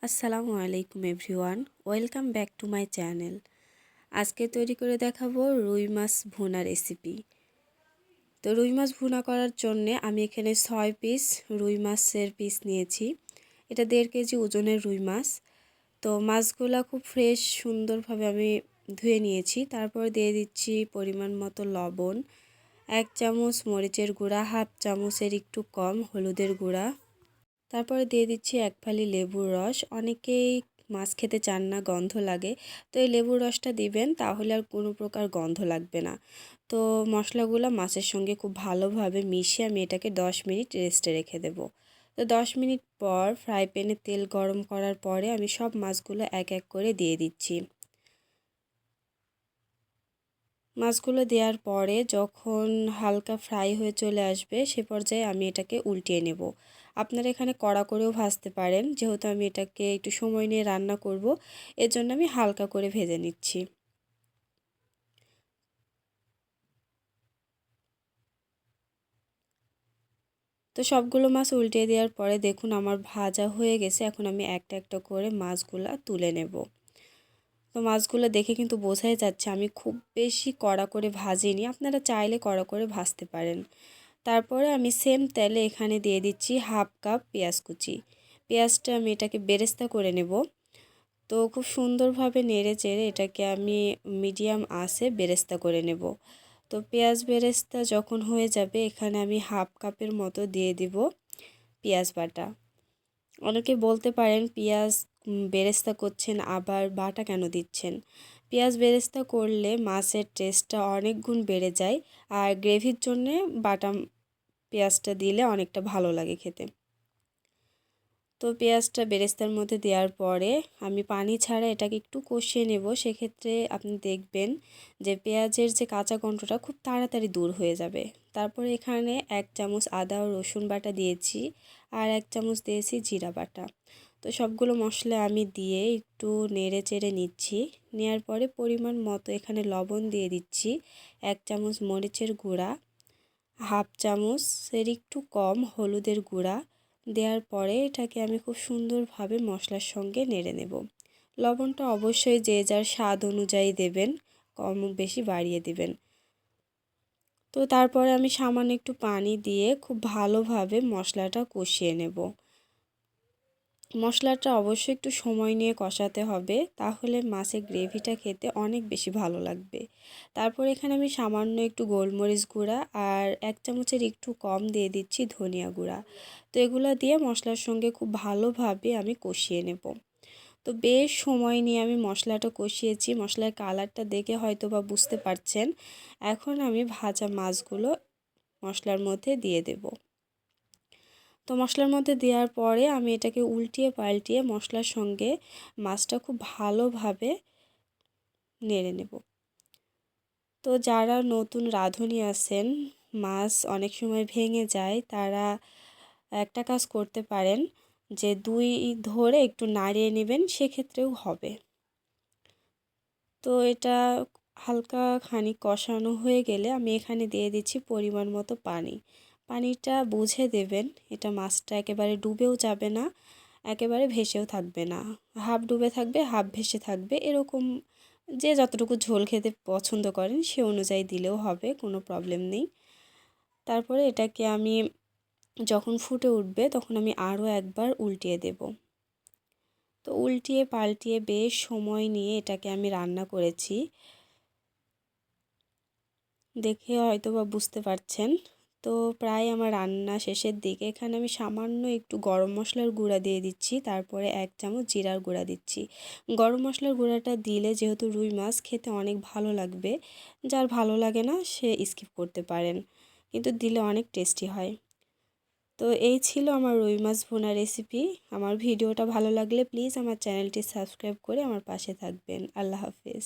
আসসালামু আলাইকুম everyone, welcome back to my channel. আজকে তৈরি করে দেখাবো রুই মাছ ভুনা রেসিপি। তো রুই মাছ ভুনা করার জন্যে আমি এখানে 6 পিস রুই মাছের পিস নিয়েছি। এটা 1.5 কেজি ওজনের রুই মাছ। তো মাছগুলো খুব ফ্রেশ সুন্দরভাবে আমি ধুয়ে নিয়েছি। তারপর দিয়ে দিচ্ছি পরিমাণ মতো লবণ, 1 চামচ মরিচের গুঁড়া, হাফ চামচের একটু কম হলুদের গুঁড়া। তারপরে দিয়ে দিচ্ছি 1 ফালি লেবুর রস। অনেকেই মাছ খেতে চান না, গন্ধ লাগে, তো এই লেবুর রসটা দিবেন, তাহলে আর কোনো প্রকার গন্ধ লাগবে না। তো মশলাগুলো মাছের সঙ্গে খুব ভালোভাবে মিশিয়ে আমি এটাকে 10 মিনিট রেস্টে রেখে দেব। তো 10 মিনিট পর ফ্রাই প্যানে তেল গরম করার পরে আমি সব মাছগুলো এক এক করে দিয়ে দিচ্ছি। মাছগুলো দেওয়ার পরে যখন হালকা ফ্রাই হয়ে চলে আসবে সে পর্যায়ে আমি এটাকে উল্টিয়ে নেব। আপনারা এখানে কড়া করেও ভাজতে পারেন, যেহেতু আমি এটাকে একটু সময় নিয়ে রান্না করব, এর জন্য আমি হালকা করে ভেজে নিচ্ছি। তো সবগুলো মাছ উল্টিয়ে দেওয়ার পরে দেখুন আমার ভাজা হয়ে গেছে। এখন আমি একটা একটা করে মাছগুলো তুলে নেব। তো মাছগুলো দেখে কিন্তু বোঝাই যাচ্ছে আমি খুব বেশি কড়া করে ভাজিনি, আপনারা চাইলে কড়া করে ভাজতে পারেন। তারপরে আমি সেম তেলে এখানে দিয়ে দিচ্ছি হাফ কাপ পেঁয়াজ কুচি। পেঁয়াজটা আমি এটাকে বেরেস্তা করে নেব। তো খুব সুন্দরভাবে নেড়ে চেড়ে এটাকে আমি মিডিয়াম আঁচে বেরেস্তা করে নেব। তো পেঁয়াজ বেরেস্তা যখন হয়ে যাবে এখানে আমি হাফ কাপের মতো দিয়ে দিব পেঁয়াজ বাটা। অনেকে বলতে পারেন পেঁয়াজ বেরেস্তা করছেন আবার বাটা কেন দিচ্ছেন। পেঁয়াজ বেরেস্তা করলে মাছের টেস্টটা অনেক গুণ বেড়ে যায়, আর গ্রেভির জন্যে বাটা পেঁয়াজটা দিলে অনেকটা ভালো লাগে খেতে। তো পেঁয়াজটা বেরেস্তার মধ্যে দেওয়ার পরে আমি পানি ছাড়া এটাকে একটু কষিয়ে নেব। সেক্ষেত্রে আপনি দেখবেন যে পেঁয়াজের যে কাঁচা গন্ধটা খুব তাড়াতাড়ি দূর হয়ে যাবে। তারপরে এখানে 1 চামচ আদা ও রসুন বাটা দিয়েছি, আর 1 চামচ দিয়েছি জিরা বাটা। তো সবগুলো মশলা আমি দিয়ে একটু নেড়ে চেড়ে নিচ্ছি। নেওয়ার পরে পরিমাণ মতো এখানে লবণ দিয়ে দিচ্ছি, 1 চামচ মরিচের গুঁড়া, হাফ চামচের একটু কম হলুদের গুঁড়া। দেওয়ার পরে এটাকে আমি খুব সুন্দরভাবে মশলার সঙ্গে নেড়ে নেব। লবণটা অবশ্যই যে যার স্বাদ অনুযায়ী দেবেন, কম বেশি বাড়িয়ে দেবেন। তো তারপরে আমি সামান্য একটু পানি দিয়ে খুব ভালোভাবে মশলাটা কষিয়ে নেব। মশলাটা অবশ্যই একটু সময় নিয়ে কষাতে হবে, তাহলে মাছের গ্রেভিটা খেতে অনেক বেশি ভালো লাগবে। তারপর এখানে আমি সামান্য একটু গোলমরিচ গুঁড়া আর 1 চামচের একটু কম দিয়ে দিচ্ছি ধনিয়া গুঁড়া। তো এগুলো দিয়ে মশলার সঙ্গে খুব ভালোভাবে আমি কষিয়ে নেব। তো বেশ সময় নিয়ে আমি মশলাটা কষিয়েছি, মশলার কালারটা দেখে হয়তো বা বুঝতে পারছেন। এখন আমি ভাজা মাছগুলো মশলার মধ্যে দিয়ে দেব। তো মশলার মধ্যে দেওয়ার পরে আমি এটাকে উল্টিয়ে পাল্টিয়ে মশলার সঙ্গে মাছটা খুব ভালোভাবে নেড়ে নেব। তো যারা নতুন রাঁধুনি আছেন, মাছ অনেক সময় ভেঙে যায়, তারা একটা কাজ করতে পারেন যে 2 ধরে একটু নাড়িয়ে নেবেন, সেক্ষেত্রেও হবে। তো এটা হালকা খানিক কষানো হয়ে গেলে আমি এখানে দিয়ে দিচ্ছি পরিমাণ মতো পানি। পানিটা বুঝে দেবেন, এটা মাছটা একেবারে ডুবেও যাবে না, একেবারে ভেসেও থাকবে না। হাফ ডুবে থাকবে, হাফ ভেসে থাকবে, এরকম যে যতটুকু ঝোল খেতে পছন্দ করেন সে অনুযায়ী দিলেও হবে, কোনো প্রবলেম নেই। তারপরে এটাকে আমি যখন ফুটে উঠবে তখন আমি আরও একবার উল্টিয়ে দেব। তো উল্টিয়ে পাল্টিয়ে বেশ সময় নিয়ে এটাকে আমি রান্না করেছি, দেখে হয়তো বা বুঝতে পারছেন। তো প্রায় আমার রান্না শেষের দিকে। এখানে আমি সামান্য একটু গরম মশলার গুঁড়া দিয়ে দিচ্ছি, তারপরে 1 চামচ জিরার গুঁড়া দিচ্ছি। গরম মশলার গুঁড়াটা দিলে যেহেতু রুই মাছ খেতে অনেক ভালো লাগবে, যার ভালো লাগে না সে স্কিপ করতে পারেন, কিন্তু দিলে অনেক টেস্টি হয়। তো এই ছিল আমার রুই মাছ ভুনা রেসিপি। আমার ভিডিওটা ভালো লাগলে প্লিজ আমার চ্যানেলটি সাবস্ক্রাইব করে আমার পাশে থাকবেন। আল্লাহ হাফেজ।